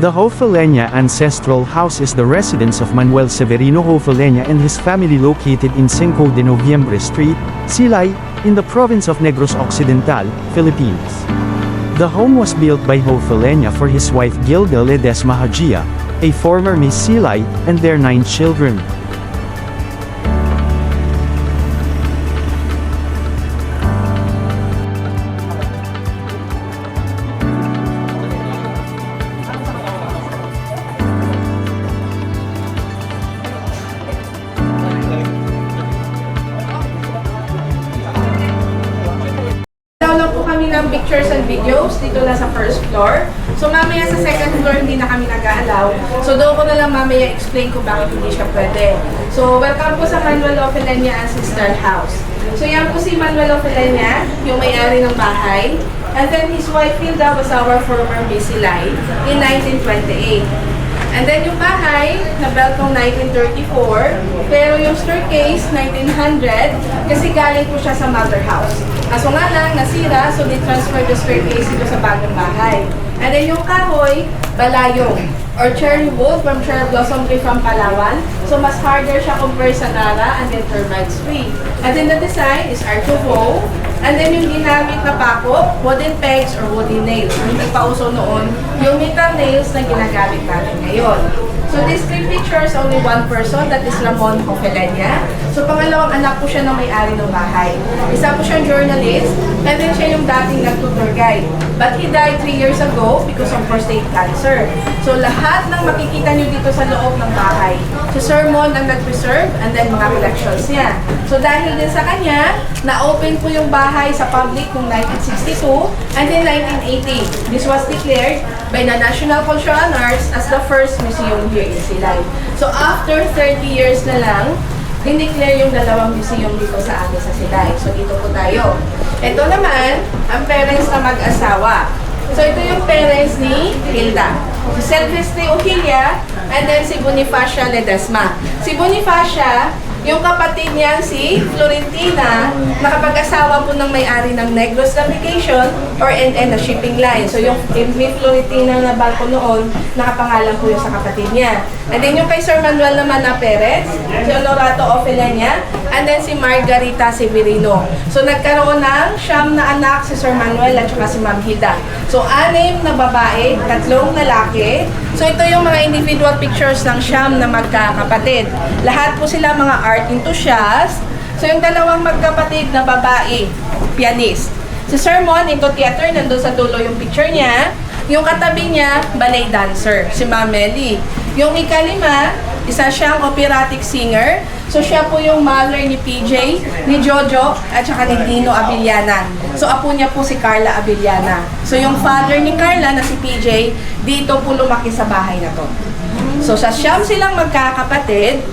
The Hofeleña Ancestral House is the residence of Manuel Severino Hofeleña and his family located in 5 de Noviembre Street, Silay, in the province of Negros Occidental, Philippines. The home was built by Hofeleña for his wife Gilda Ledesma Hajia, a former Miss Silay, and their 9 children. Ng pictures and videos dito lang sa first floor. So mamaya sa second floor hindi na kami nag-aalaw. So doon ko na lang mamaya explain kung bakit hindi siya pwede. So welcome po sa Manuel Hofeleña Ancestral House. So yan po si Manuel Hofeleña, yung may-ari ng bahay. And then his wife Hilda was our former Miss Silay in 1928. And then yung bahay, na-built noong 1934, pero yung staircase, 1900, kasi galing po siya sa mother house. Kaso nga lang, nasira, so di-transfer the staircase dito sa bagong bahay. And then yung kahoy, balayong, or cherry wood from cherry blossom tree from Palawan. So mas harder siya compare sa Nara and then termite tree. And then the design is Art Nouveau. And then yung ginamit na pako, wooden pegs or wooden nails. Hindi pa uso noon yung metal nails na ginagamit natin ngayon. So these 3 pictures, only one person, that is Ramon Hofeleña. So pangalawang anak po siya ng may-ari ng bahay. Isa po siyang journalist, and then siya yung dating nag-tour guide. But he died 3 years ago because of prostate cancer. So lahat ng makikita niyo dito sa loob ng bahay, si Sir Mon ang nag-preserve, and then mga collections niya. So dahil din sa kanya, na-open po yung bahay sa public noong 1962, and then 1980. This was declared by the National Cultural Arts as the first museum here in Silay. So after 30 years na lang, dineclare yung dalawang museum dito sa amin sa Silay. So dito po tayo. Ito naman, ang parents na mag-asawa. So ito yung parents ni Hilda. Si Silvestre Ohilia, and then si Bonifacia Ledesma. Si Bonifacia, yung kapatid niya si Florentina, nakapag-asawa po ng may-ari ng Negros Navigation or NN na shipping line. So yung may Florentina na barko noon, nakapangalan po yung sa kapatid niya. And then yung kay Sir Manuel naman na Perez, si Honorato Hofeleña, and then si Margarita Severino. So nagkaroon ng 9 na anak si Sir Manuel at saka si Ma'am Hilda. So 6 na babae, 3 lalaki. So ito yung mga individual pictures ng 9 na magkakapatid. Lahat po sila mga art enthusiast. So yung dalawang magkapatid na babae, pianist. Si Sir Mon, into theater, nandun sa dulo yung picture niya. Yung katabi niya, ballet dancer, si Ma'am Melly. Yung ikalima, isa siyang operatic singer. So siya po yung mother ni PJ, ni Jojo, at saka ni Dino Abiliana. So apo niya po si Carla Abiliana. So yung father ni Carla na si PJ, dito po lumaki sa bahay na to. So sa 9 silang magkakapatid,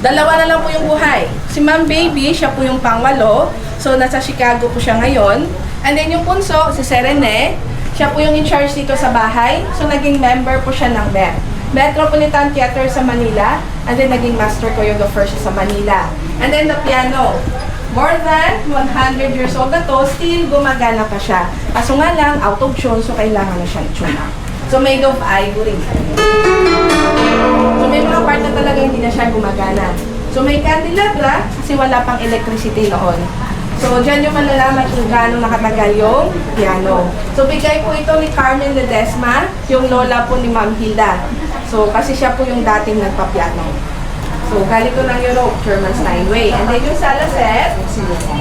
2 na lang po yung buhay. Si Ma'am Baby, siya po yung pangwalo. So nasa Chicago po siya ngayon. And then yung punso, si Serene, siya po yung in charge dito sa bahay. So naging member po siya ng MET. Metropolitan Theater sa Manila, and then naging master choreographer siya sa Manila. And then the piano, more than 100 years old na to, still gumagana pa siya. Kaso nga lang, out of tune, so kailangan na siya i-tune up. So made of ivory. So may mga part na talaga hindi na siya gumagana. So may candelabra, kasi wala pang electricity noon. So, dyan yung malalaman kung gaano nakatagal yung piano. So, bigay po ito ni Carmen Ledesma, yung lola po ni Ma'am Hilda. So, kasi siya po yung dating nagpa-piano. So, galing ko ng Europe, German Steinway. And then yung sala set,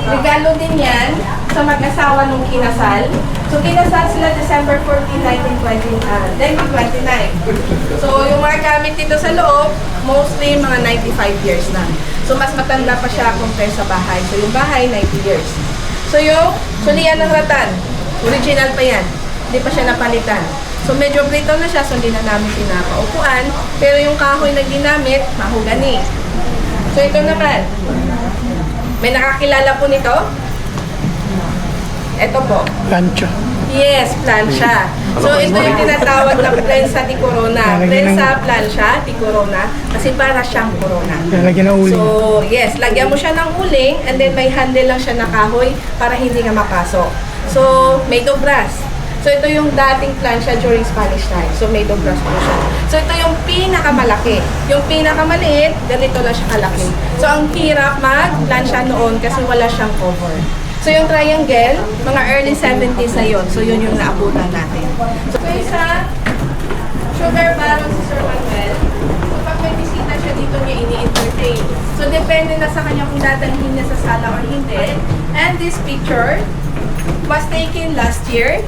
regalo din yan sa mag-asawa nung kinasal. So, kinasal sila December 14, 1929. So, yung mga gamit dito sa loob, mostly mga 95 years na. So, mas matanda pa siya compare sa bahay. So, yung bahay, 90 years. So, yung sulian ng ratan, original pa yan. Hindi pa siya napalitan. So, medyo brito na siya, so hindi na namin pinapaupuan. Pero yung kahoy na ginamit, mahogani. So, ito naman. May nakakilala po nito? Ito po. Plancha. Yes, plancha. So, ito yung tinatawag na prensa di corona. Prensa, plancha, di corona. Kasi para siyang corona. Lagyan ng uling. So, yes, lagyan mo siya ng uling and then may handle lang siya na kahoy para hindi nga mapasok. So, made of brass. So ito yung dating plancha during Spanish time. So made of brass po siya. So ito yung pinakamalaki. Yung pinakamaliit, ganito lang siya kalaki. So ang hirap mag-plancha noon kasi wala siyang cover. So yung triangle, mga early 70s na yun. So yun yung naabutan natin. So sa sugar barrel si Sir Manuel, so pag may bisita siya dito niya ini-entertain. So depende na sa kanya kung dadalhin niya sa sala or hindi. And this picture was taken last year.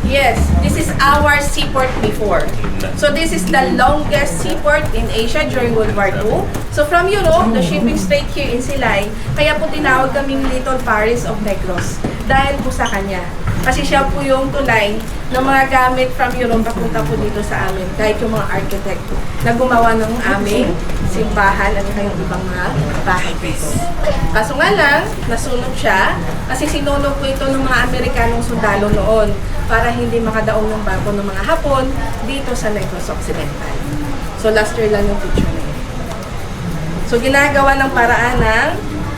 Yes, this is our seaport before. So this is the longest seaport in Asia during World War II. So from Europe, the shipping straight here in Silay, kaya po tinawag kaming Little Paris of Negros. Dahil po sa kanya. Kasi siya po yung tulay ng mga gamit from Europe papunta po dito sa amin. Kahit yung mga architect na gumawa ng aming simbahan at yung ibang mga bahay dito. Kaso nga lang, nasunog siya kasi sinunog po ito ng mga Amerikanong sundalo noon para hindi makadaong ng barko ng mga Hapon dito sa Negros Occidental. So last year lang yung picture na yun. So ginagawa ng paraan ng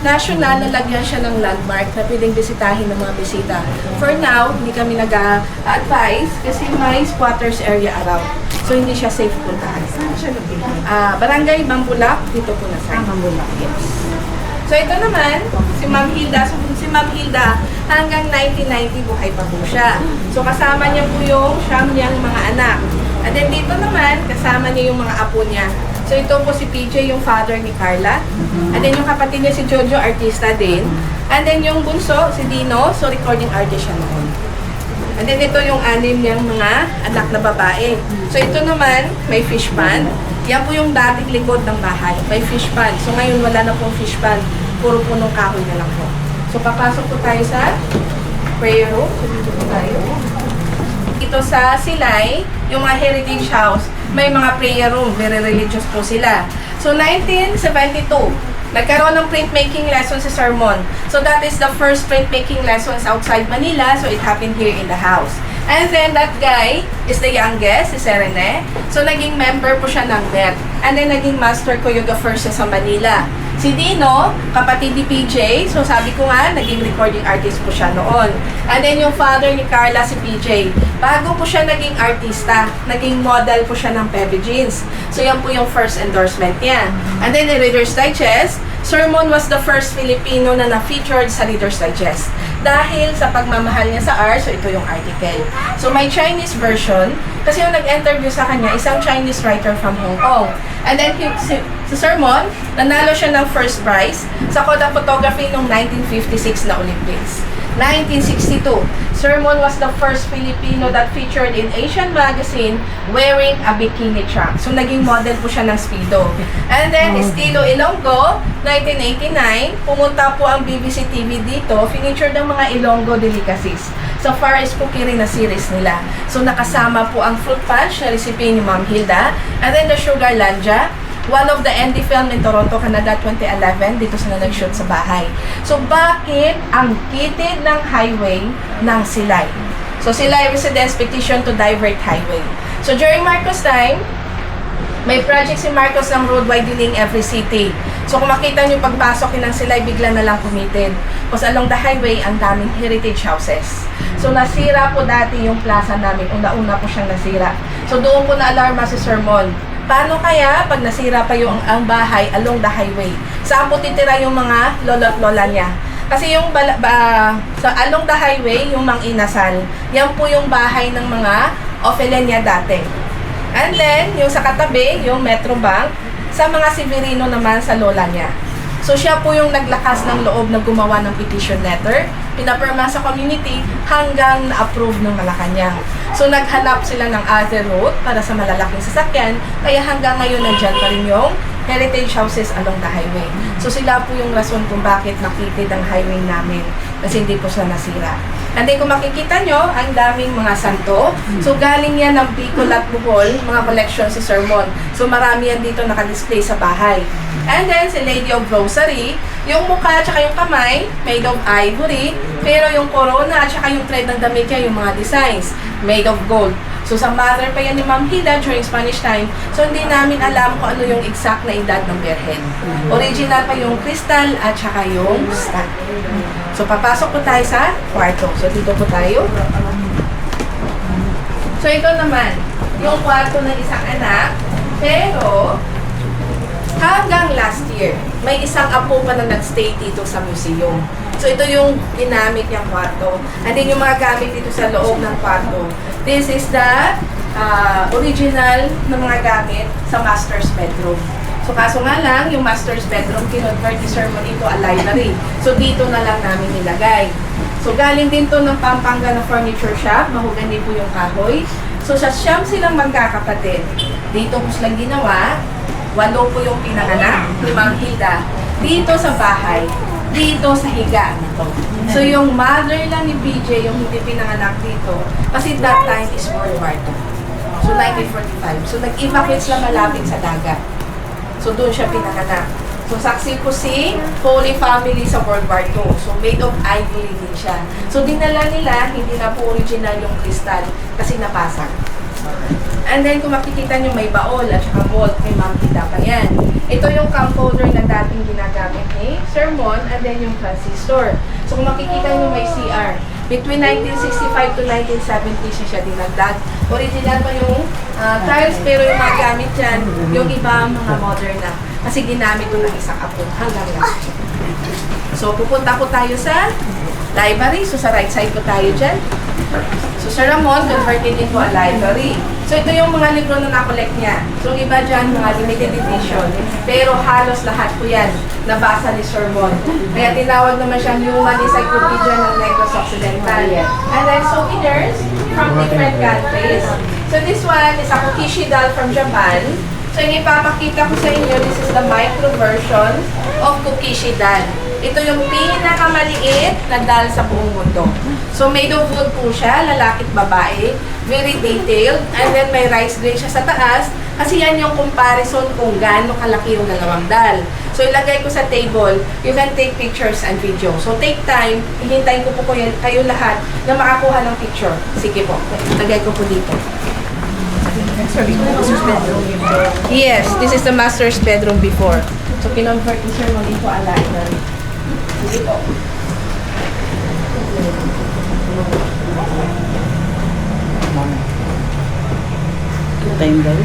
national, nalagyan siya ng landmark na pwedeng bisitahin ng mga bisita. For now, hindi kami nag-advise kasi may squatters area around. So hindi siya safe puntahan. Saan siya located? Barangay Bambulak, dito po na sa Bambulak. Yes. So ito naman, si Ma'am Hilda. So si Ma'am Hilda, hanggang 1990 buhay pa po siya. So kasama niya po yung siyam niyang mga anak. And then dito naman, kasama niya yung mga apo niya. So ito po si PJ, yung father ni Carla. And then yung kapatid niya si Jojo, artista din. And then yung bunso, si Dino, so recording artist siya noon. And then ito yung anim niyang mga anak na babae. So ito naman, may fish pan. Yan po yung dating likod ng bahay. May fish pan. So ngayon wala na pong fish pan. Puro punong kahoy na lang po. So papasok po tayo sa prayer room. So dito po tayo. Ito sa Silay, yung mga heritage house, may mga prayer room, very religious po sila. So 1972, nagkaroon ng printmaking lesson si Sir Mon. So that is the first printmaking lessons outside Manila, so it happened here in the house. And then that guy is the youngest, si Serene. So naging member po siya ng NET. And then naging master choreographer siya sa Manila. Si Dino, kapatid ni PJ, so sabi ko nga, naging recording artist po siya noon. And then yung father ni Carla, si PJ, bago po siya naging artista, naging model po siya ng Pepe Jeans. So yan po yung first endorsement niya. And then in Reader's Digest, Sir Mon was the first Filipino na na-featured sa Reader's Digest. Dahil sa pagmamahal niya sa art, so ito yung article. So may Chinese version, kasi yung nag-interview sa kanya, isang Chinese writer from Hong Kong. And then si Sir Mon, nanalo siya ng first prize sa Koda Photography noong 1956 na Olympics. 1962, Sir Mon was the first Filipino that featured in Asian magazine wearing a bikini trunk. So, naging model po siya ng Speedo. And then, Estilo Ilonggo, 1989, pumunta po ang BBC TV dito, featured ng mga Ilonggo delicacies sa Far East Cookery na series nila. So, nakasama po ang fruit punch na recipe ni Ma'am Hilda, and then the Sugar Lanja, one of the indie film in Toronto, Canada, 2011, dito sila nag-shoot sa bahay. So, bakit ang kitid ng highway ng Silay? So, Silay Residents petition to divert highway. So, during Marcos time, may project si Marcos ng road widening every city. So, kung makita nyo pagpasok ng Silay, bigla na lang kumitid. Because along the highway, ang daming heritage houses. So, nasira po dati yung plaza namin. Una-una po siyang nasira. So, doon po na-alarma si Sir Mon. Paano kaya pag nasira pa yung ang bahay along the highway? Saan po titira yung mga lolo't lola niya? Kasi yung sa along the highway, yung Mang Inasal, yan po yung bahay ng mga Ofelenia dati. And then, yung sa katabi, yung Metro Bank, sa mga Severino naman sa lola niya. So siya po yung naglakas ng loob na gumawa ng petition letter, pinapirma sa community hanggang na-approve ng Malacanang. So naghanap sila ng other route para sa malalaking sasakyan, kaya hanggang ngayon nandyan pa rin yung heritage houses along the highway. So sila po yung rason kung bakit nakitid ang highway namin kasi hindi po siya nasira. And then kung makikita nyo, ang daming mga santo. So galing yan ng Bicol at Bohol, mga collection si Sir Mon. So marami yan dito nakadisplay sa bahay. And then si Lady of Rosary, yung mukha at saka yung kamay, made of ivory, pero yung corona at saka yung thread ng damit niya, yung mga designs, made of gold. So sa mother pa yan ni Ma'am Hilda during Spanish time, so hindi namin alam kung ano yung exact na edad ng Birhen. Original pa yung crystal at saka yung stamp. So papasok po tayo sa kwarto. So dito po tayo. So ito naman, yung kwarto ng isang anak, pero hanggang last year, may isang apo pa na nagstay dito sa museum. So ito yung ginamit niyang kwarto. And then yung mga gamit dito sa loob ng kwarto. This is the original na mga gamit sa master's bedroom. So kaso nga lang, yung master's bedroom, kinonvert ni Sir Mon ito a library. So dito na lang namin nilagay. So galing din to ng Pampanga na furniture shop, mahogany po yung kahoy. So sa siyam silang magkakapatid. Dito po silang ginawa, 8 po yung pinanganak ni Ma'am Hilda. Dito sa bahay, dito sa higa nito. So yung mother lang ni PJ, yung hindi pinanganak dito, kasi that time is World War II. So 1945. So nag-evacuate sila malapit sa dagat. So doon siya pinanganak. So saksi po si Holy Family sa World War II. So made of ivory din siya. So dinala nila, hindi na po original yung crystal kasi napasag. And then kung makikita nyo may baol at saka vault kay Ma'am Hilda pa yan. Ito yung camcorder na dating ginagamit ni Sir Mon and then yung transistor. So kung makikita nyo may CR. Between 1965 to 1970 siya dinagdag. Original pa yung tiles pero yung mga gamit dyan, yung iba mga modern na. Kasi ginamit ko ng isang apo hanggang last year. So pupunta po tayo sa library. So sa right side po tayo dyan. So Sir Ramon converted into a library. So ito yung mga libro na na-collect niya. So yung iba dyan, mga limited edition. Pero halos lahat po yan nabasa ni Sir Mon. Kaya tinawag naman siyang human encyclopedia ng Negros Occidental. And then souvenirs from different countries. So this one is a Kokishi doll from Japan. So yung ipapakita ko sa inyo, this is the micro version of Kokishi doll. Ito yung pinakamaliit na doll sa buong mundo. So made of wood po siya, lalaki at babae. Very detailed. And then may rice grain siya sa taas. Kasi yan yung comparison kung gaano kalaki yung dalawang doll. So ilagay ko sa table, you can take pictures and video. So take time, hihintayin ko po kayo lahat na makakuha ng picture. Sige po, lagay ko po dito. Sorry, master's bedroom yun. Yes, this is the master's bedroom before. So kinonvert ni Sir Mon dito a library. Sige po. Time daw.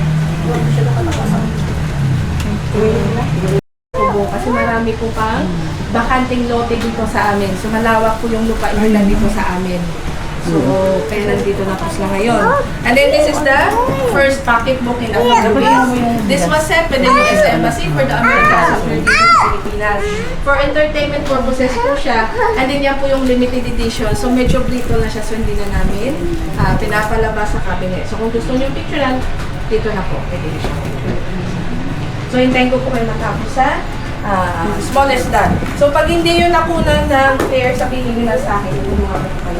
Kasi marami po pang bakanting lote dito sa amin. So malawak po yung lupain nila dito sa amin. So, kaya nandito na po sila ngayon. And then this is the first pocketbook in the Philippines. This was sent by the US Embassy for the Americans of dito sa Pilipinas. For entertainment purposes po siya. And then yan po yung limited edition. So medyo brito na siya. So hindi na namin pinapalabas sa cabinet. So kung gusto niyo picturean, dito na po. Pwede siya. So hintayin ko po kayo matapos sa smallest doll. So pag hindi yun nakunan ng player, sabihin nyo na sa akin. Yung mga kayo.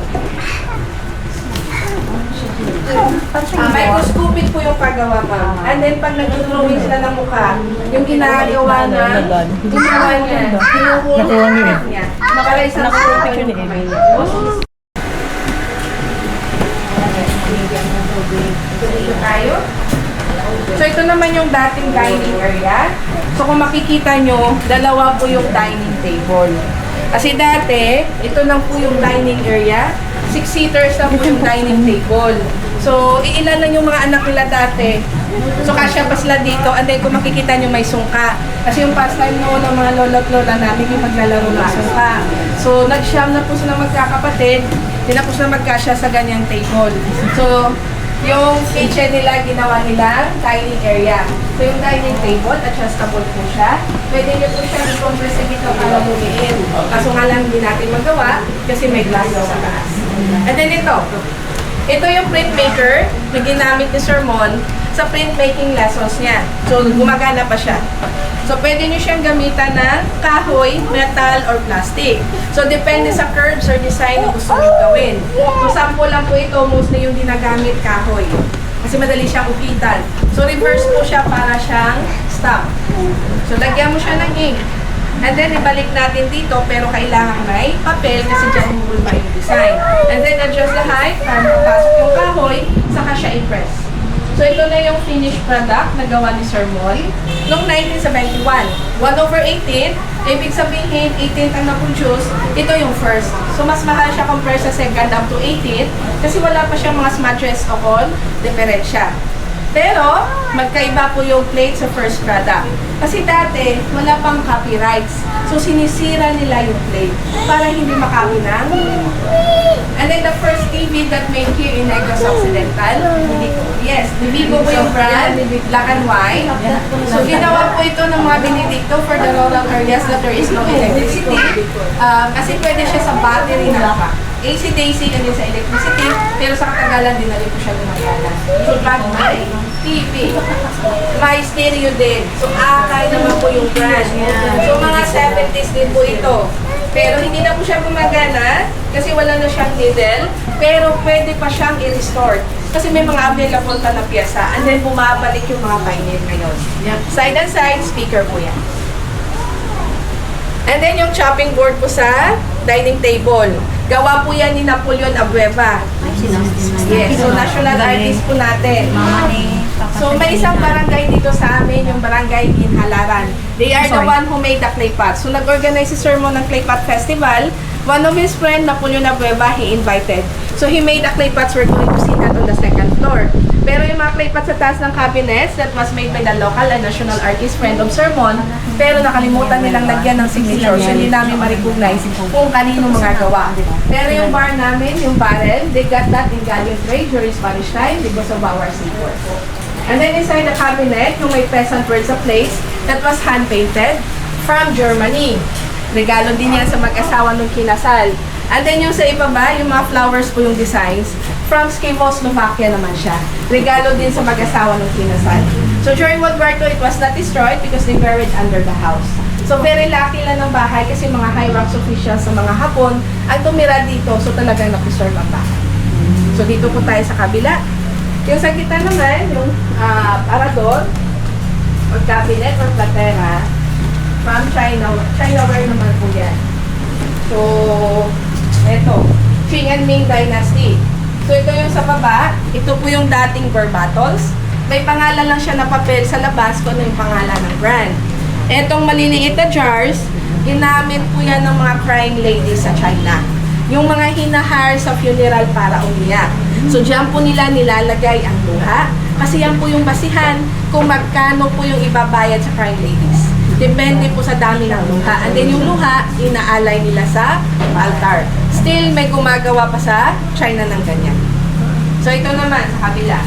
Microscopic po yung paggawa pa. And then pag nag-drawing sila ng mukha, yung ginagawa na, ginawa niya, hinuhulog niya. Para isang picture ni Emma. Dito tayo. So ito naman yung dating dining area. So kung makikita nyo, dalawa po yung dining table. Kasi dati, ito lang po yung dining area. 6-seaters lang po yung dining table. So, iilan lang yung mga anak nila dati. So, kasya pa sila dito. And then, kung makikita nyo, may sungka. Kasi yung past time noon ng mga lolo't lola namin yung maglalaro ng sungka. So, nag-siyam na po sila magkakapatid. Hindi na po sila magkasya sa ganyang table. So, yung kitchen nila, ginawa nila dining area. So, yung dining table, adjustable po siya. Pwede nyo po siya i-compress dito para lumiin. Kaso nga lang hindi natin magawa kasi may glass sa taas. And then ito yung printmaker na ginamit ni Sir Mon sa printmaking lessons niya. So, gumagana pa siya. So, pwede nyo siyang gamitan ng kahoy, metal, or plastic. So, depende sa curves or design na gusto nyo gawin. So, sample lang po ito, mostly yung ginagamit kahoy. Kasi madali siyang ukitan. So, reverse po siya para siyang stop. So, lagyan mo siya ng ink. And then, ibalik natin dito, pero kailangan may papel kasi dyan mumulma yung design. And then, adjust the height para mapasok yung kahoy, saka siya i-press. So, ito na yung finished product na gawa ni Sir Mon noong 1971. 1/18, Ibig sabihin, 18th ang na-produce, ito yung first. So, mas mahal siya compare sa second up to 18th kasi wala pa siyang mga smudges o con diferensya. Pero, magkaiba po yung plate sa first product. Kasi dati, wala pang copyrights. So, sinisira nila yung plate para hindi makami ng. And then, the first TV that made here in Negros Occidental, yes, Vigo po yung brand, black and white. So, ginawa po ito ng mga Benedicto for the rural areas that there is no electricity. Kasi pwede siya sa battery na pa. AC/DC na din sa electricity, pero sa katagalan din na rin po siya gumagana. So, pag may TV, may stereo din. So, akay naman po yung brand. So, mga 70s din po ito. Pero hindi na po siya gumagana kasi wala na siyang needle, pero pwede pa siyang i-restore. Kasi may mga available pa na pyesa and then bumabalik yung mga pioneer ngayon. Side and side, speaker po yan. And then yung chopping board po sa dining table. Gawa po yan ni Napoleon Abueva. Yes, so national artist po natin. So may isang barangay dito sa amin, yung barangay in Halaran. They are the one who made the clay pot. So nag-organize si Sir Mo ng Clay Pot Festival. One of his friend, Napoleon Abueva, he invited. So he made the clay pots. We're going to see that on the second floor. Pero yung mga clay pots sa taas ng cabinets, that was made by the local and national artist friend of Sir Mon. Pero nakalimutan nilang lagyan ng signature. So hindi namin ma-recognize kung kanino mga gawa. Pero yung bar namin, yung barrel, they got that in galleon trade during Spanish time because of our seaport. And then inside the cabinet, yung may peasant words of place, that was hand-painted from Germany. Regalo din yan sa mag-asawa nung kinasal. And then yung sa ibaba, yung mga flowers po yung designs, from Czechoslovakia naman siya. Regalo din sa mag-asawa nung kinasal. So during World War II, it was not destroyed because they buried under the house. So very lucky lang ng bahay kasi mga high-ranks officials sa mga Hapon ang tumira dito, so talagang na-preserve ang bahay. So dito po tayo sa kabila. Yung sa kita naman, yung parador, or cabinet, or platera, from China. Chinaware naman po yan. So, eto, Qing and Ming Dynasty. So, ito yung sa baba. Ito po yung dating beer bottles. May pangalan lang siya na papel sa labas kung ano yung pangalan ng brand. Etong maliliit na jars, ginamit po yan ng mga crying ladies sa China. Yung mga hinahire sa funeral para umiyak. So, diyan po nila nilalagay ang luha. Kasi yan po yung basihan kung magkano po yung ibabayad sa crying ladies. Depende po sa dami ng luha. And then yung luha, inaalay nila sa altar. Still, may gumagawa pa sa China ng ganyan. So, ito naman sa kabila.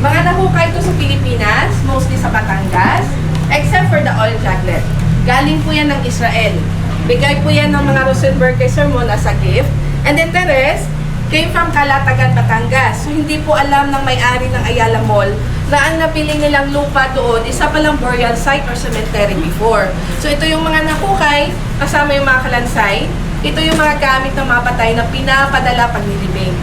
Mga nahukay ito sa Pilipinas, mostly sa Batangas, except for the oil jaglet. Galing po yan ng Israel. Bigay po yan ng mga Rosenberg kay Sir Mon as a gift. And then the rest came from Calatagan, Batangas. So, hindi po alam ng may-ari ng Ayala Mall na ang nabili nilang lupa doon, isa palang burial site or cemetery before. So, ito yung mga nahukay, kasama yung mga kalansay. Ito yung mga gamit ng mga patay na pinapadala pag nilibing.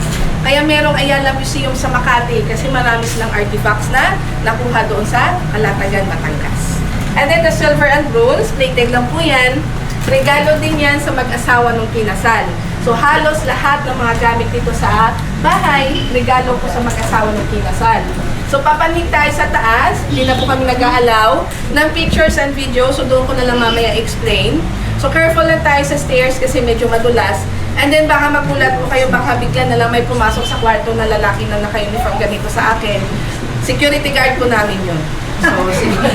Kaya merong Ayala Museum sa Makati kasi marami silang artifacts na nakuha doon sa Calatagan, Batangas. And then the silver and bronze, plated lang po yan. Regalo din yan sa mag-asawa nung kinasal. So halos lahat ng mga gamit dito sa bahay, regalo po sa mag-asawa nung kinasal. So papanig tayo sa taas, hindi na po kami nag-aalaw ng pictures and videos, so doon ko na lang mamaya explain. So careful lang tayo sa stairs kasi medyo madulas. And then baka magulat po kayo, baka bigla na lang may pumasok sa kwarto na lalaki na naka-uniform ganito sa akin. Security guard po namin yun. So,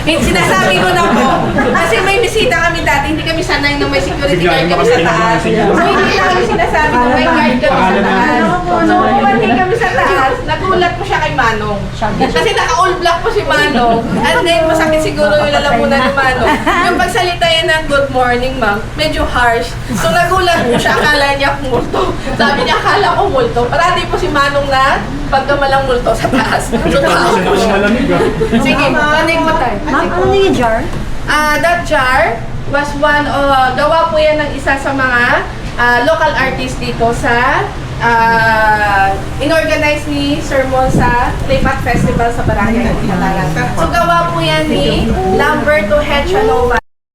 sinasabi ko na po, kasi may bisita kami dati, hindi kami sanay na may security guard kami sa taas. So, hindi na kami sinasabi na may guard kami sa taas. So, pumating kami sa taas, nagulat po siya kay Manong. Kasi naka-all black po si Manong. And then, masakit siguro yung lalamunan ni Manong. Yung pagsalita yan ng good morning, ma'am, medyo harsh. So, nagulat po siya, akala niya multo. Sabi niya, akala ko multo. Parati po si Manong na pagkamalang multo sa taas. So, taas po siya. Sige, panig mo tayo. Ma'am, ano yung jar? That jar was one, gawa po yan ng isa sa mga local artist dito sa inorganize ni Sir Mon sa Clay Pot Festival sa Barangay ng Halaran. So gawa po yan ni Lamberto Hechanova.